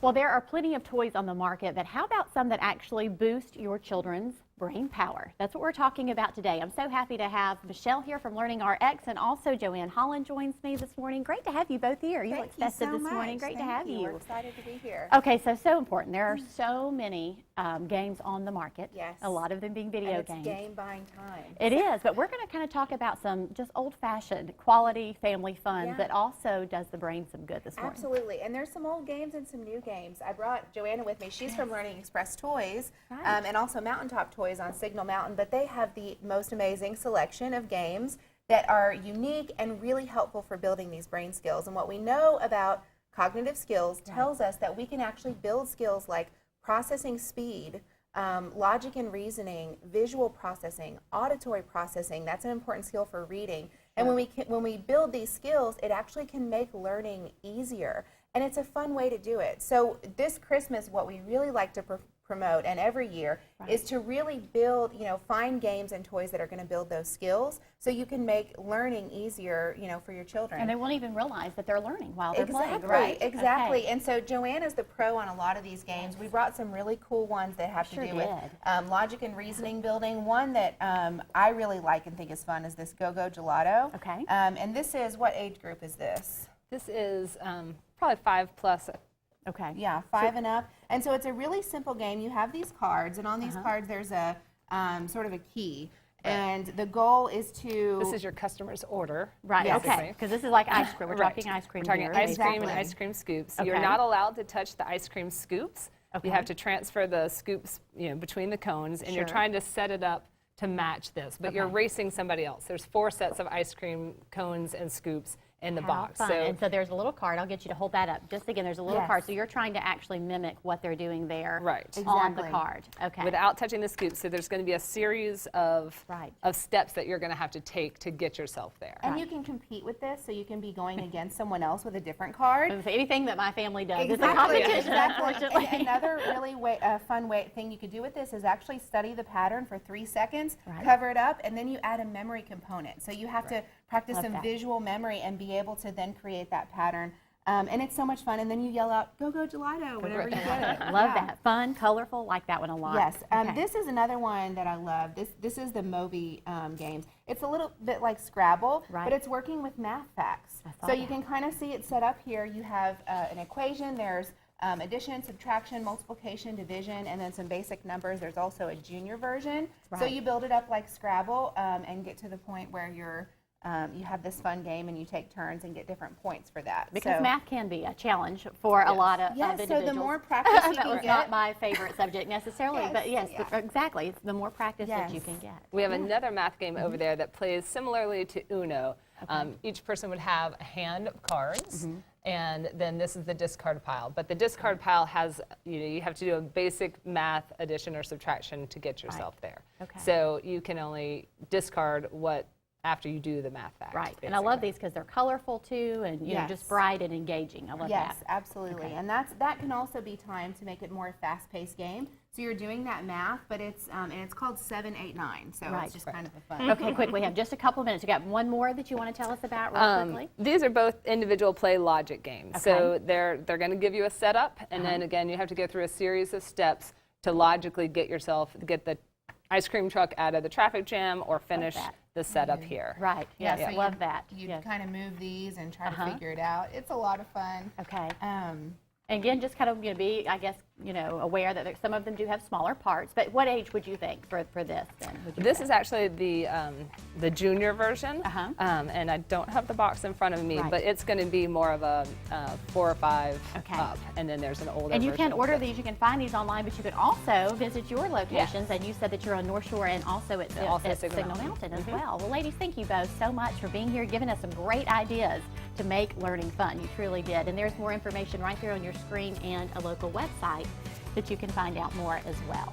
Well, there are plenty of toys on the market, but how about some that actually boost your children's brain power? That's what we're talking about today. I'm so happy to have Michelle here from Learning RX, and also Joanna Holland joins me this morning. Great to have you both here. You look festive this morning. Great to have you. We're excited to be here. Okay, so important. There are so many games on the market. Yes. A lot of them being video and it's games. game buying time. It is, but we're going to kind of talk about some just old-fashioned quality family fun that also does the brain some good this morning. Absolutely, and there's some old games and some new games. I brought Joanna with me. She's from Learning Express Toys, and also Mountaintop Toys on Signal Mountain, but they have the most amazing selection of games that are unique and really helpful for building these brain skills. And what we know about cognitive skills tells us that we can actually build skills like processing speed, logic and reasoning, visual processing, auditory processing. That's an important skill for reading. And when we build these skills, it actually can make learning easier. And it's a fun way to do it. So this Christmas, what we really like to promote, and every year, is to really build, find games and toys that are going to build those skills so you can make learning easier, for your children. And they won't even realize that they're learning while they're playing, right? Exactly. Okay. And so Joanna's the pro on a lot of these games. We brought some really cool ones that have to do with logic and reasoning building. One that I really like and think is fun is this Go-Go Gelato. Okay. And this is, what age group is this? This is probably 5+. Okay. Yeah, 5 and up. And so it's a really simple game. You have these cards, and on these cards there's a sort of a key. And the goal is to... This is your customer's order. Right, okay. Because this is like ice cream. We're talking ice cream We're talking here. ice cream and ice cream scoops. So you're not allowed to touch the ice cream scoops. You have to transfer the scoops between the cones, and you're trying to set it up to match this. But you're racing somebody else. There's 4 sets of ice cream cones and scoops in the box. Fun. And so there's a little card. I'll get you to hold that up. Just again, there's a little card. So you're trying to actually mimic what they're doing there on the card. Okay. Without touching the scoops. So there's going to be a series of steps that you're going to have to take to get yourself there. And you can compete with this, so you can be going against someone else with a different card. So anything that my family does is a competition, unfortunately. And another really fun thing you could do with this is actually study the pattern for 3 seconds, cover it up, and then you add a memory component. So you have to practice some visual memory and be able to then create that pattern. And it's so much fun. And then you yell out, "Go, go, gelato," whenever you get it. Love that. Fun, colorful, like that one a lot. Yes. This is another one that I love. This is the Moby games. It's a little bit like Scrabble, but it's working with math facts. So you can kind of see it set up here. You have an equation. There's addition, subtraction, multiplication, division, and then some basic numbers. There's also a junior version. So you build it up like Scrabble and get to the point where you have this fun game and you take turns and get different points for that. Because math can be a challenge for a lot of individuals. So the more practice you that can was get. not my favorite subject necessarily, but exactly. It's the more practice that you can get. We have another math game over there that plays similarly to Uno. Each person would have a hand of cards, and then this is the discard pile. But the discard pile has, you have to do a basic math addition or subtraction to get yourself there. So you can only discard what after you do the math fact. Right, and I love these because they're colorful too, and just bright and engaging. I love that. Yes, absolutely, and that can also be timed to make it more a fast-paced game. So you're doing that math, but it's and it's called 7, 8, 9. So it's just kind of a fun. Okay, quick. We have just a couple of minutes. You got one more that you want to tell us about real quickly? These are both individual play logic games. So they're going to give you a setup, and then again you have to go through a series of steps to logically get the ice cream truck out of the traffic jam or finish the setup here. Right. Yes, I love that. You kind of move these and try to figure it out. It's a lot of fun. Okay. Again, just kind of be, I guess, aware that some of them do have smaller parts. But what age would you think for this then? This is actually the junior version, and I don't have the box in front of me, but it's going to be more of a 4 or 5 up, and then there's an older And you version. can order these, you can find these online, but you can also visit your locations, and you said that you're on North Shore and also at Signal Mountain as well. Well, ladies, thank you both so much for being here, giving us some great ideas to make learning fun. You truly did. And there's more information right there on your screen and a local website that you can find out more as well.